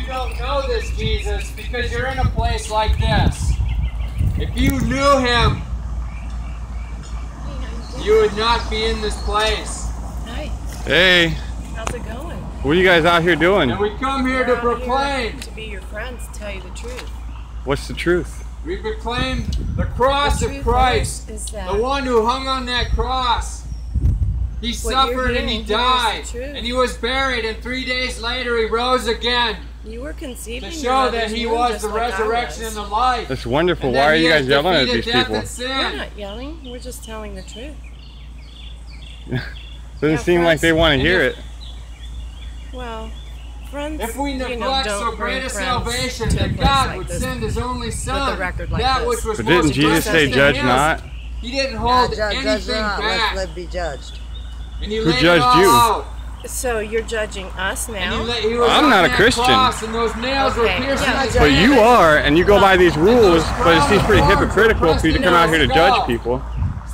don't know this Jesus because you're in a place like this. If you knew him, you would not be in this place. Hi. Hey. How's it going? What are you guys out here doing? And we come here to proclaim. To be your friends, to tell you the truth. What's the truth? We proclaim the cross of Christ, is that the one who hung on that cross. He suffered and he died, and he was buried, and 3 days later he rose again. You were conceived to show that he was the resurrection and the life. That's wonderful. Why are you guys yelling at these people? We're not yelling. We're just telling the truth. Doesn't seem like they want to hear it. Well, friends, if we neglect so great a salvation that God would send his only Son, that which was but didn't Jesus say, "Judge not"? He didn't hold anything back. Let be judged. And he Who judged you? Out. So you're judging us now? I'm not a Christian. And those nails were piercing but you are, and you go by these rules, but it seems pretty hypocritical for you to come out here to judge people.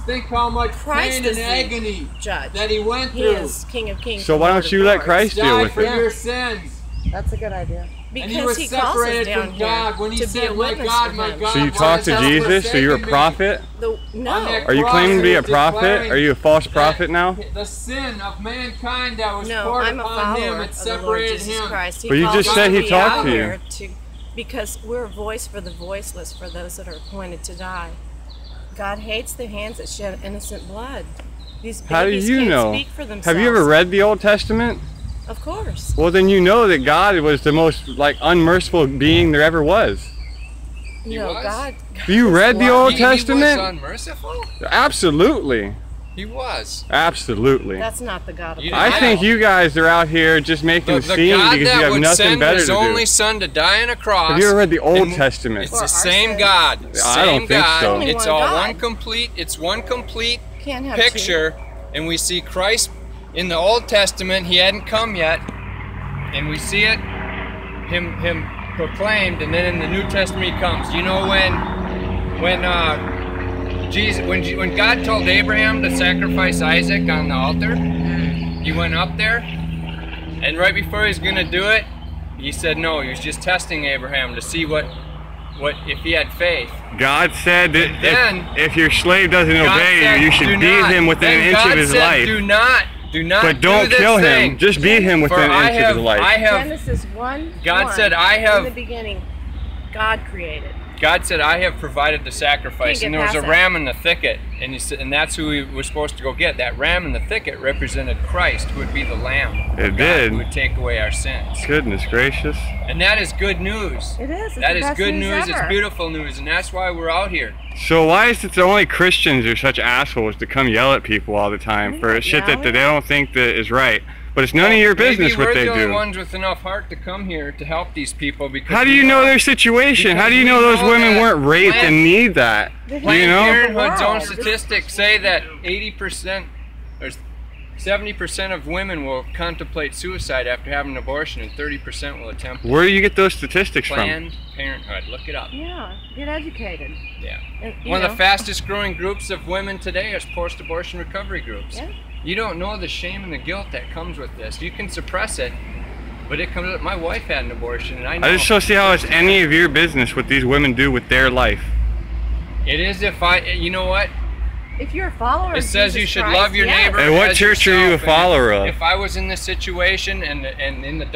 Think how much pain and agony that he went through. He is King of Kings. So why don't you let Christ deal with it? Your sins. That's a good idea. Because and he was separated from God when he said, "My God, my God." So you talk to Jesus? So you're a prophet? No. Are you claiming to be a prophet? Are you a false prophet now? The sin of mankind that was poured upon him, it separated him. But you just said he talked to you. Because we're a voice for the voiceless, for those that are appointed to die. God hates the hands that shed innocent blood. These babies How do you know? Speak for themselves. Have you ever read the Old Testament? Of course. Well, then you know that God was the most unmerciful being there ever was. No, God. You read the Old Testament? He was unmerciful? Absolutely. He was. Absolutely. That's not the God of the I think you guys are out here just making a scene because you have nothing better to do. The God that would send his only Son to die on a cross. Have you ever read the Old Testament? It's the same God. I don't think so. It's all one complete. It's one complete picture, and we see Christ in the Old Testament. He hadn't come yet, and we see it, him proclaimed, and then in the New Testament he comes. You know when God told Abraham to sacrifice Isaac on the altar, he went up there, and right before he was going to do it, he said no. He was just testing Abraham to see what if he had faith. God said that if your slave doesn't obey you, you should beat him within an inch of his life. Do not. But don't kill him. Just beat him within an inch of his life. Genesis 1. God said, "I have." In the beginning, God created. God said, "I have provided the sacrifice," and there was a ram in the thicket, and he said, and that's who we were supposed to go get. That ram in the thicket represented Christ, who would be the Lamb. It did. Who would take away our sins. Goodness gracious. And that is good news. It is. That is good news. It's beautiful news, and that's why we're out here. So why is it the only Christians are such assholes to come yell at people all the time for shit that they don't think that is right? But it's none of your business what they do. Maybe we're the only ones with enough heart to come here to help these people. Because how do you know their situation? How do you know those women weren't raped and need that? Planned Parenthood's own statistics say that 80% or 70% of women will contemplate suicide after having an abortion, and 30% will attempt it. Where do you get those statistics from? Planned Parenthood. Look it up. Yeah, get educated. Yeah. One of the fastest growing groups of women today is post-abortion recovery groups. Yeah. You don't know the shame and the guilt that comes with this. You can suppress it, but it comes. My wife had an abortion, and I know. I just don't see how it's any of your business what these women do with their life. It is you know what? If you're a follower of Jesus Christ, it says you should love your neighbor. And what church are you a follower of? If I was in this situation and in the dark.